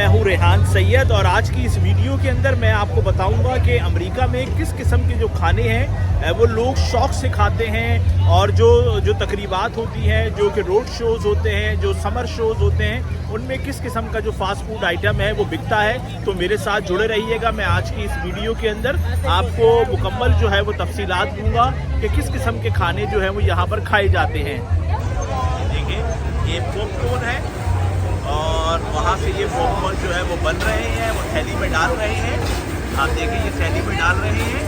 मैं हूं रेहान सैयद और आज की इस वीडियो के अंदर मैं आपको बताऊंगा कि अमेरिका में किस किस्म के जो खाने हैं वो लोग शौक से खाते हैं और जो तकरीबात होती हैं, जो कि रोड शोज़ होते हैं, जो समर शोज़ होते हैं, उनमें किस किस्म का जो फास्ट फूड आइटम है वो बिकता है। तो मेरे साथ जुड़े रहिएगा। मैं आज की इस वीडियो के अंदर आपको मुकम्मल जो है वो तफसीलात दूंगा कि किस किस्म के खाने जो हैं वो यहाँ पर खाए जाते हैं। देखिए, ये पॉपकॉर्न है और वहाँ से ये पॉपकॉर्न जो है वो बन रहे हैं, वो थैली में डाल रहे हैं। आप देखिए, ये थैली में डाल रहे हैं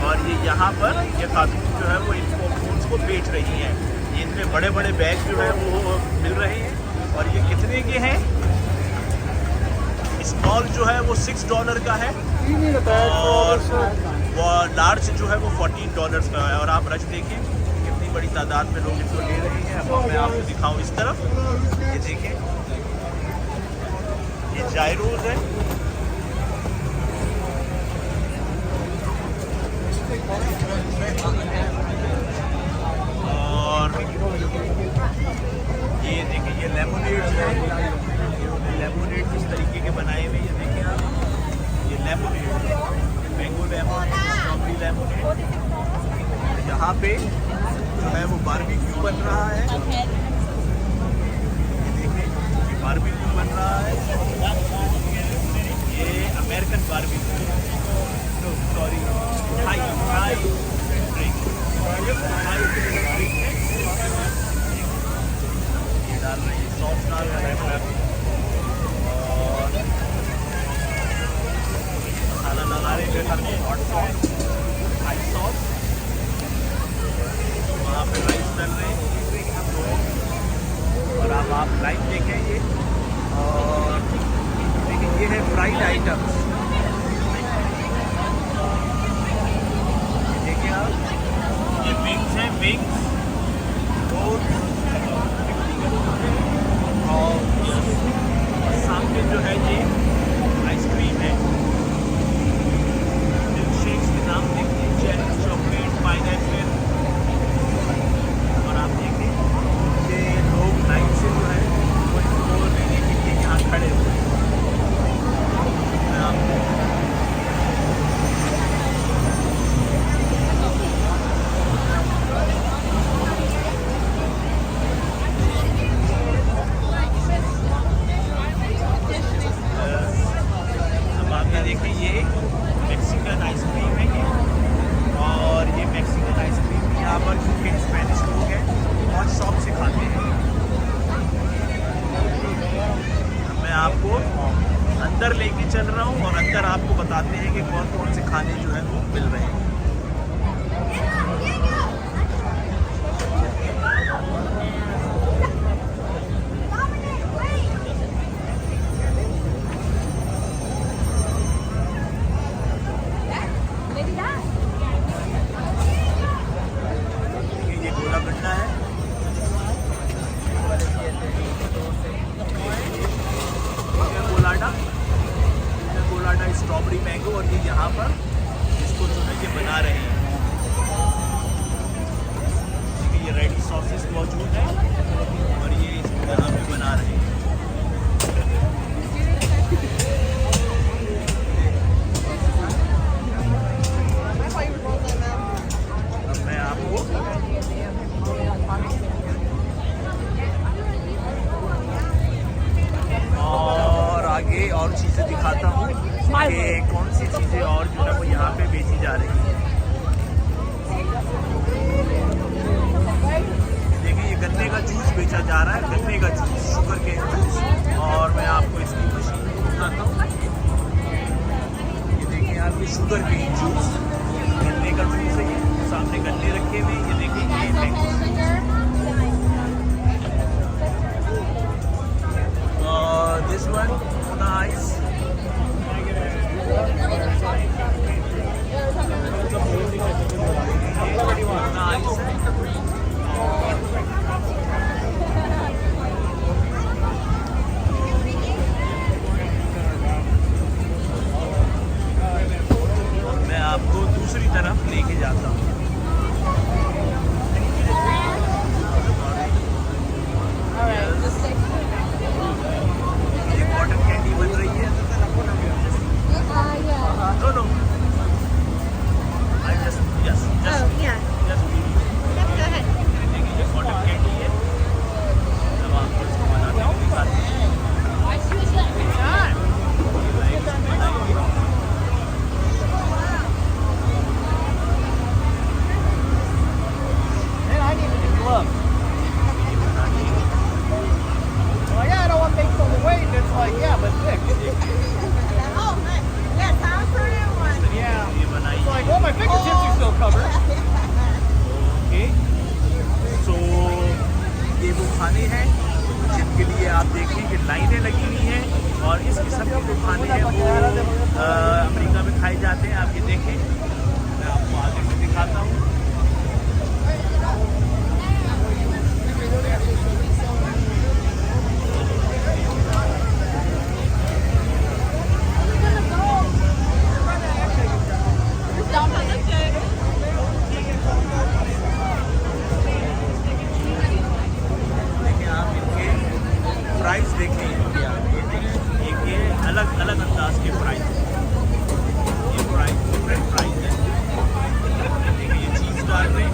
और ये यहाँ पर ये खातून जो है वो इन पॉपकॉर्न्स को बेच रही हैं। ये इनमें बड़े बड़े बैग जो है वो मिल रहे हैं और ये कितने के हैं? स्मॉल जो है वो $6 का है और वो लार्ज जो है वो $14 का है। और आप रश देखिए, कितनी बड़ी तादाद में लोग इसको ले रहे हैं। अब मैं आपको दिखाऊँ इस तरफ, ये देखिए, ये जायरोज है और ये देखिए, ये लेमोनेड्स है। लेमोनेड किस तरीके के बनाए हुए, ये देखिए आप, ये lemonade, mango lemon, strawberry lemonade. यहाँ पे जो है वो बारबेक्यू बन रहा है। ये देखिए, ये बारबेक्यू बन रहा है। ये American barbecue, sorry, Thai drink, ये डाल रहे हैं, सॉस डाल रहे हैं और मसाला लगा रहे हैं, हॉट सॉस, थाई सॉस। वहाँ पे राइस डल रहे हैं और अब आप लाइन देखें ये, और देखिए ये है फ्राइड आइटम्स। देखिए आप, ये विंग्स हैं, विंग्स और सामने जो है ये आइसक्रीम है। मिल्क शेक्स के नाम देखिए, चेरी, चॉकलेट, पाइनएप्पल। और आप देखिए कि लोग लाइन से जो है वो इसको लेने के लिए यहाँ खड़े हुए हैं। देखिए, ये मैक्सिकन आइसक्रीम है ये, और ये मैक्सिकन आइसक्रीम यहाँ पर क्योंकि स्पेनिश लोग हैं बहुत शौक से खाते हैं। मैं आपको अंदर लेके चल रहा हूँ और अंदर आपको बताते हैं कि कौन कौन से खाने जो है वो मिल रहे हैं। स्ट्रॉबेरी मैंगो, और ये यहाँ पर इसको जो है ये बना रहे हैं। देखिए, ये रेडी सॉसेस मौजूद है और ये इसको यहाँ पे बना रहे हैं। अब मैं आपको और आगे और चीज़ें दिखाता हूँ कि कौन सी चीज़ें और जो है वो यहाँ पे बेची जा रही है। देखिए, ये गन्ने का जूस बेचा जा रहा है, गन्ने का जूस, शुगर के जूस। और मैं आपको इसकी मशीन दिखाता हूँ। ये देखिए आप, ये शुगर के जूस, गन्ने का जूस है। ये सामने गन्ने रखे हुए, ये देखिए, ये मैंगो और this one nice. Yeah, but thick. Oh, nice. Yeah, Tom Korean one. Yeah. ये बनाई It's like, well, my fingertips are still covered. Okay. So ये वो खाने हैं जिनके लिए आप देखें कि लाइनें लगी हुई हैं, और इस किस्म के जो खाने हैं वो अमेरिका में खाए जाते हैं। आप ये देखें, मैं आपको आगे से दिखाता हूँ। देखिए आप इनके प्राइस देखें, ये अलग अलग अंदाज के प्राइस, ये प्राइस डिफरेंट प्राइस है। देखिए ये चीज़ डाल रहे हैं,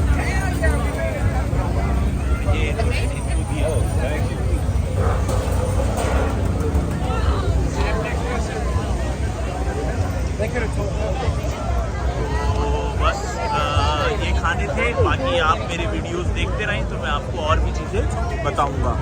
ये इनको दिया। They could have told me. तो बस ये खाने थे। बाकी आप मेरे वीडियोस देखते रहें तो मैं आपको और भी चीज़ें बताऊंगा।